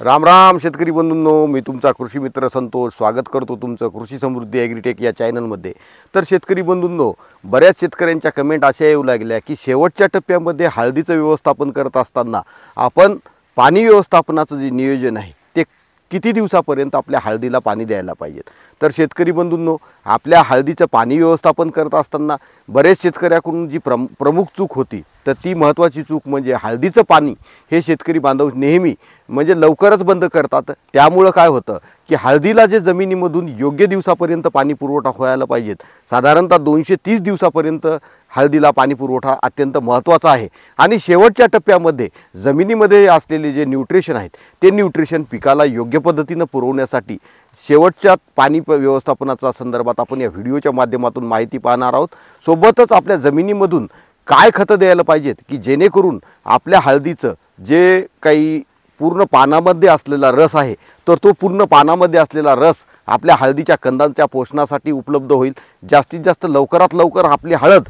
राम राम शेतकरी बंधूंनो, मी तुमचा कृषी मित्र संतोष स्वागत करतो तुमचं कृषी समृद्धी ॲग्रीटेक या चॅनलमध्ये। तर शेतकरी बंधूंनो, बऱ्याच शेतकऱ्यांच्या कमेंट अशा येऊ लागल्या की शेवटच्या टप्प्यामध्ये हळदीचं व्यवस्थापन करत असताना आपण पाणी व्यवस्थापनाचं जे नियोजन आहे ते किती दिवसापर्यंत आपल्या हळदीला पाणी द्यायला पाहिजे। तर शेतकरी बंधूंनो, आपल्या हळदीचं पाणी व्यवस्थापन करत असताना बरेच शेतकऱ्याकडून जी प्रमुख चूक होती तर ती महत्त्वाची चूक म्हणजे हळदीचं पाणी हे शेतकरी बांधव नेहमी म्हणजे लवकरच बंद करतात। त्यामुळे काय होतं की हळदीला जे जमिनीमधून योग्य दिवसापर्यंत पाणी पुरवठा व्हायला पाहिजे, साधारणतः 230 दिवसापर्यंत हळदीला पाणी पुरवठा अत्यंत महत्त्वाचा आहे। आणि शेवटच्या टप्प्यामध्ये जमिनीमध्ये असलेले जे न्यूट्रिशन आहेत ते न्यूट्रिशन पिकाला योग्य पद्धतीने पुरवण्यासाठी शेवटच्या पाणी व्यवस्थापनाच्या संदर्भात आपण या व्हिडिओच्या माध्यमातून माहिती पाहणार आहोत। सोबतच आपल्या जमिनीमधून काय खतं द्यायला पाहिजेत की जेणेकरून आपल्या हळदीचं जे काही पूर्ण पानामध्ये असलेला रस आहे तर तो पूर्ण पानामध्ये असलेला रस आपल्या हळदीच्या कंदांच्या पोषणासाठी उपलब्ध होईल। जास्तीत जास्त लवकरात लवकर आपली हळद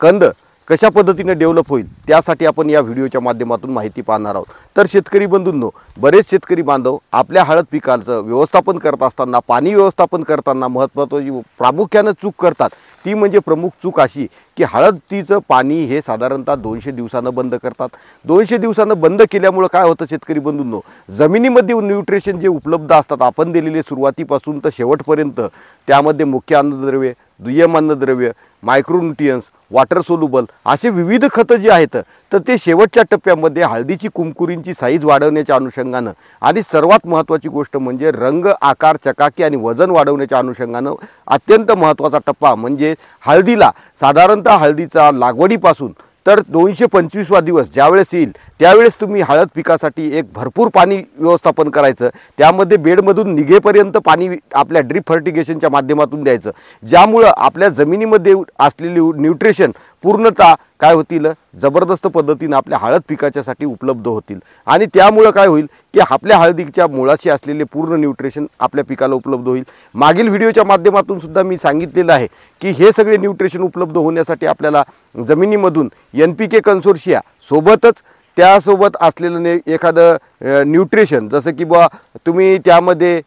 कंद कशा पद्धतीने डेव्हलप होईल त्यासाठी आपण या व्हिडिओच्या माध्यमातून माहिती पाहणार आहोत। तर शेतकरी बंधूंनो, बरेच शेतकरी बांधव आपल्या हळद पिकाचं व्यवस्थापन करत असताना पाणी व्यवस्थापन करताना महत्त्वाची प्रामुख्याने चूक करतात। ती म्हणजे प्रमुख चूक अशी की हळदीचं पाणी हे साधारणतः 200 दिवसांना बंद करतात। 200 दिवसांना बंद केल्यामुळे काय होतं शेतकरी बंधूंनो, जमिनीमध्ये न्यूट्रिशन जे उपलब्ध असतात आपण दिलेले सुरुवातीपासून तर शेवटपर्यंत त्यामध्ये मुख्य अन्नद्रव्य, दुय्यम अन्नद्रव्य, मायक्रोन्यूट्रियन्स, वॉटर सोल्युबल असे विविध खतं जे आहेत तर ते शेवटच्या टप्प्यामध्ये हळदीची कुंकुरींची साईज वाढवण्याच्या अनुषंगानं आणि सर्वात महत्त्वाची गोष्ट म्हणजे रंग, आकार, चकाकी आणि वजन वाढवण्याच्या अनुषंगानं अत्यंत महत्त्वाचा टप्पा म्हणजे हळदीला साधारणतः हळदीचा लागवडीपासून तर 225वा दिवस ज्यावेळेस येईल त्यावेळेस तुम्ही हळद पिकासाठी एक भरपूर पाणी व्यवस्थापन करायचं। त्यामध्ये बेडमधून निघेपर्यंत पाणी आपल्या ड्रिप फर्टिगेशनच्या माध्यमातून द्यायचं, ज्यामुळं आपल्या जमिनीमध्ये असलेली न्यूट्रिशन पूर्णतः काय होतील जबरदस्त पद्धतीने आपल्या हळद पिकाच्यासाठी उपलब्ध होतील। आणि त्यामुळं काय होईल की आपल्या हळदीच्या मुळाशी असलेले पूर्ण न्यूट्रिशन आपल्या पिकाला उपलब्ध होईल। मागील व्हिडिओच्या माध्यमातून सुद्धा मी सांगितलेलं आहे की हे सगळे न्यूट्रिशन उपलब्ध होण्यासाठी आपल्याला जमिनीमधून NPK कन्सोर्शिया सोबतच त्यासोबत असलेलं एखादं न्यूट्रिशन जसं की बा तुम्ही त्यामध्ये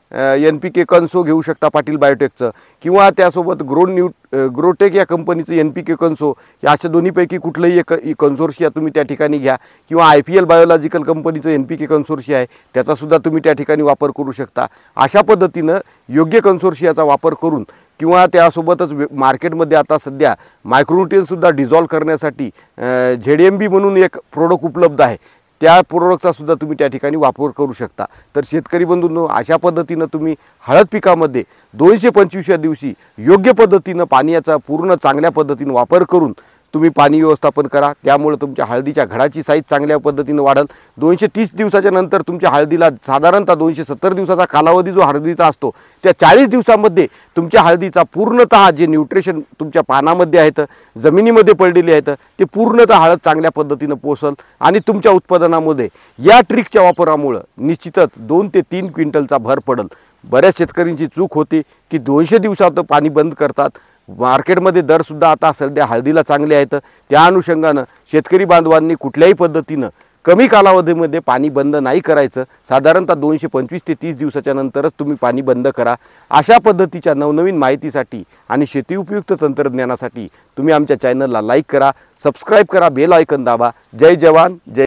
NPK कन्सो घेऊ शकता पाटील बायोटेकचं, किंवा त्यासोबत ग्रोटेक या कंपनीचं NPK कन्सो, या अशा दोन्हीपैकी कुठलंही एक कन्सोर्शिया तुम्ही त्या ठिकाणी घ्या, किंवा IPL बायोलॉजिकल कंपनीचं NPK कन्सोर्शिया आहे त्याचासुद्धा तुम्ही त्या ठिकाणी वापर करू शकता। अशा पद्धतीनं योग्य कन्सोर्शियाचा वापर करून किंवा त्यासोबतच मार्केटमध्ये आता सध्या मायक्रोन्यूट्रियन्ससुद्धा डिझॉल्व करण्यासाठी ZMB म्हणून एक प्रोडक्ट उपलब्ध आहे, त्या प्रोडक्टचा सुद्धा तुम्ही त्या ठिकाणी वापर करू शकता। तर शेतकरी बंधूंनो, अशा पद्धतीनं तुम्ही हळद पिकामध्ये 225व्या दिवशी योग्य पद्धतीनं पाण्याचा पूर्ण चांगल्या पद्धतीने वापर करून तुम्ही पाणी व्यवस्थापन करा। त्यामुळे तुमच्या हळदीच्या घडाची साईज चांगल्या पद्धतीने वाढेल। 230 दिवसाच्या नंतर तुमच्या हळदीला साधारणतः 270 दिवसाचा कालावधी जो हळदीचा असतो त्या 40 दिवसांमध्ये तुमच्या हळदीचा पूर्णतः जे न्यूट्रिशन तुमच्या पानामध्ये आहेत, जमिनीमध्ये पडलेले आहेत ते पूर्णतः हळद चांगल्या पद्धतीने पोषल आणि तुमच्या उत्पादनामध्ये या ट्रिकच्या वापरामुळे निश्चितच 2 ते 3 क्विंटलचा भर पडेल। बऱ्याच शेतकऱ्यांची चूक होते की 200 दिवसात पाणी बंद करतात। मार्केटमध्ये दरसुद्धा आता सध्या हळदीला चांगले आहेत, त्या अनुषंगानं शेतकरी बांधवांनी कुठल्याही पद्धतीनं कमी कालावधीमध्ये पाणी बंद नाही करायचं। साधारणतः 225 ते 30 दिवसाच्या नंतरच तुम्ही पाणी बंद करा। अशा पद्धतीच्या नवनवीन माहितीसाठी आणि शेती उपयुक्त तंत्रज्ञानासाठी तुम्ही आमच्या चॅनलला लाईक करा, सबस्क्राईब करा, बेल आयकॉन दाबा। जय जवान जय